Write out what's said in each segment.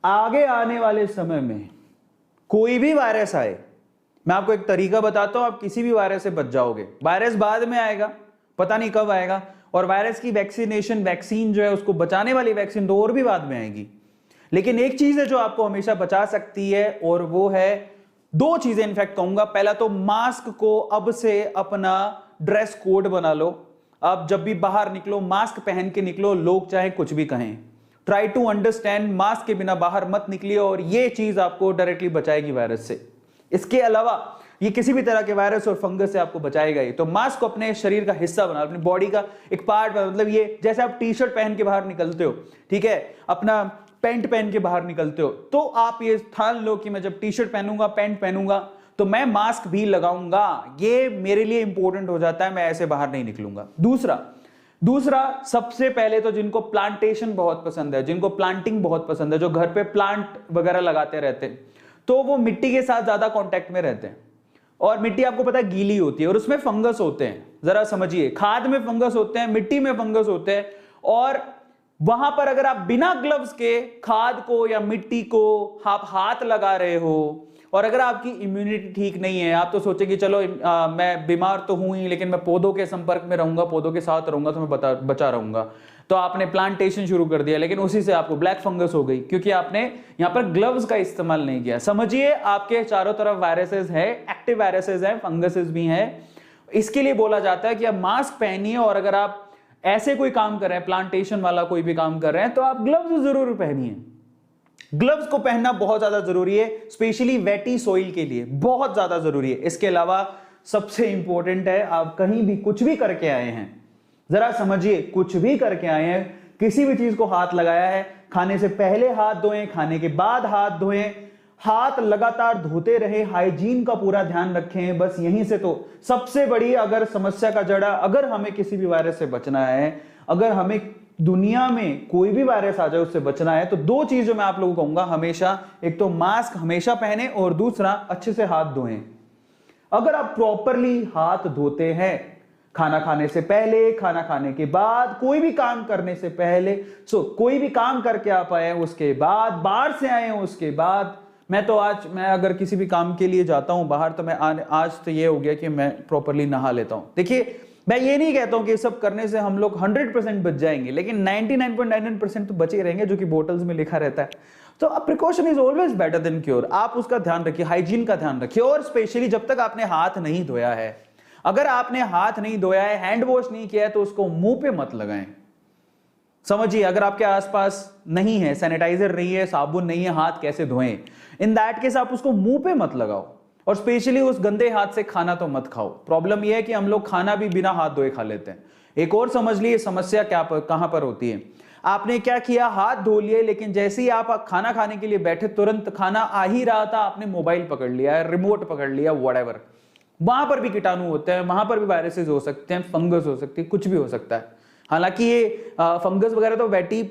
आगे आने वाले समय में कोई भी वायरस आए, मैं आपको एक तरीका बताता हूं, आप किसी भी वायरस से बच जाओगे। वायरस बाद में आएगा, पता नहीं कब आएगा, और वायरस की वैक्सीन जो है, उसको बचाने वाली वैक्सीन तो और भी बाद में आएगी। लेकिन एक चीज है जो आपको हमेशा बचा सकती है, और वो है दो चीजें इनफैक्ट कहूंगा। पहला तो मास्क को अब से अपना ड्रेस कोड बना लो। अब जब भी बाहर निकलो मास्क पहन के निकलो, लोग चाहे कुछ भी कहें। ट्राई टू अंडरस्टैंड, मास्क के बिना बाहर मत निकलिए, और ये चीज आपको डायरेक्टली बचाएगी वायरस से। इसके अलावा ये किसी भी तरह के वायरस और फंगस से आपको बचाएगा ही। तो मास्क को अपने शरीर का हिस्सा बना, अपनी बॉडी का एक पार्ट, मतलब ये जैसे आप टी शर्ट पहन के बाहर निकलते हो, ठीक है, अपना पैंट पहन के बाहर निकलते हो, तो आप ये ठान लो कि मैं जब टी शर्ट पहनूंगा, पैंट पहनूंगा, तो मैं मास्क भी लगाऊंगा। ये मेरे लिए इंपॉर्टेंट हो जाता है, मैं ऐसे बाहर नहीं निकलूंगा। दूसरा सबसे पहले तो जिनको प्लांटेशन बहुत पसंद है, जिनको प्लांटिंग बहुत पसंद है, जो घर पे प्लांट वगैरह लगाते रहते हैं, तो वो मिट्टी के साथ ज्यादा कांटेक्ट में रहते हैं। और मिट्टी आपको पता है गीली होती है और उसमें फंगस होते हैं। जरा समझिए, खाद में फंगस होते हैं, मिट्टी में फंगस होते हैं, और वहां पर अगर आप बिना ग्लव्स के खाद को या मिट्टी को आप हाथ लगा रहे हो, और अगर आपकी इम्यूनिटी ठीक नहीं है, आप तो सोचे कि चलो मैं बीमार तो हूं ही, लेकिन मैं पौधों के संपर्क में रहूंगा, पौधों के साथ रहूंगा, तो मैं बचा रहूंगा, तो आपने प्लांटेशन शुरू कर दिया, लेकिन उसी से आपको ब्लैक फंगस हो गई, क्योंकि आपने यहां पर ग्लव्स का इस्तेमाल नहीं किया। समझिए, आपके चारों तरफ वायरसेस है, एक्टिव वायरसेस हैं, फंगसेस भी हैं। इसके लिए बोला जाता है कि आप मास्क पहनिए, और अगर आप ऐसे कोई काम कर रहे हैं, प्लांटेशन वाला कोई भी काम कर रहे हैं, तो आप ग्लव्स जरूर पहनिए। ग्लव्स को पहनना बहुत ज्यादा जरूरी है, स्पेशली वेटी सॉइल के लिए बहुत ज्यादा जरूरी है। इसके अलावा सबसे इंपॉर्टेंट है, आप कहीं भी कुछ भी करके आए हैं, जरा समझिए, कुछ भी करके आए हैं, किसी भी चीज को हाथ लगाया है, खाने से पहले हाथ धोएं, खाने के बाद हाथ धोएं, हाथ लगातार धोते रहे, हाइजीन का पूरा ध्यान रखें। बस यहीं से तो सबसे बड़ी अगर समस्या का जड़ा, अगर हमें किसी भी वायरस से बचना है, अगर हमें दुनिया में कोई भी वायरस आ जाए उससे बचना है, तो दो चीज जो मैं आप लोगों को कहूंगा हमेशा, एक तो मास्क हमेशा पहने, और दूसरा अच्छे से हाथ धोएं। अगर आप प्रॉपरली हाथ धोते हैं, खाना खाने से पहले, खाना खाने के बाद, कोई भी काम करने से पहले, कोई भी काम करके आप आए उसके बाद, बाहर से आए उसके बाद, मैं अगर किसी भी काम के लिए जाता हूं बाहर, तो मैं आज तो ये हो गया कि मैं प्रॉपरली नहा लेता हूं। देखिए, मैं ये नहीं कहता हूं कि सब करने से हम लोग 100% बच जाएंगे, लेकिन 99.99% तो बचे रहेंगे, जो कि बोटल्स में लिखा रहता है। तो precaution is always better than cure. आप उसका ध्यान रखिए, हाइजीन का ध्यान रखिए, और स्पेशली जब तक आपने हाथ नहीं धोया है, अगर आपने हाथ नहीं धोया है, हैंड वॉश नहीं किया है, तो उसको मुंह पे मत लगाएं। समझिए, अगर आपके आसपास नहीं है, सैनिटाइजर नहीं है, साबुन नहीं है, हाथ कैसे धोएं? इन दैट केस आप उसको मुंह पे मत लगाओ, और स्पेशली उस गंदे हाथ से खाना तो मत खाओ। प्रॉब्लम यह है कि हम लोग खाना भी बिना हाथ धोए खा लेते हैं। एक और समझ लिए समस्या कहां पर होती है। आपने क्या किया, हाथ धो लिए, लेकिन जैसे ही आप खाना खाने के लिए बैठे, तुरंत खाना आ ही रहा था, आपने मोबाइल पकड़ लिया, रिमोट पकड़ लिया, व्हाटएवर, वहां पर भी कीटाणु होते हैं, वहां पर भी वायरसेस हो सकते हैं, फंगस हो सकती है, कुछ भी हो सकता है। हालांकि ये फंगस वगैरह तो वेटी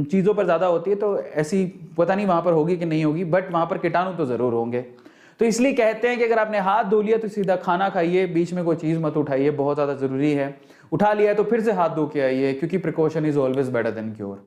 चीजों पर ज्यादा होती है, तो ऐसी पता नहीं वहां पर होगी कि नहीं होगी, बट वहां पर कीटाणु तो जरूर होंगे। तो इसलिए कहते हैं कि अगर आपने हाथ धो लिया तो सीधा खाना खाइए, बीच में कोई चीज मत उठाइए, बहुत ज्यादा जरूरी है। उठा लिया तो फिर से हाथ धो के आइए, क्योंकि precaution is always better than cure.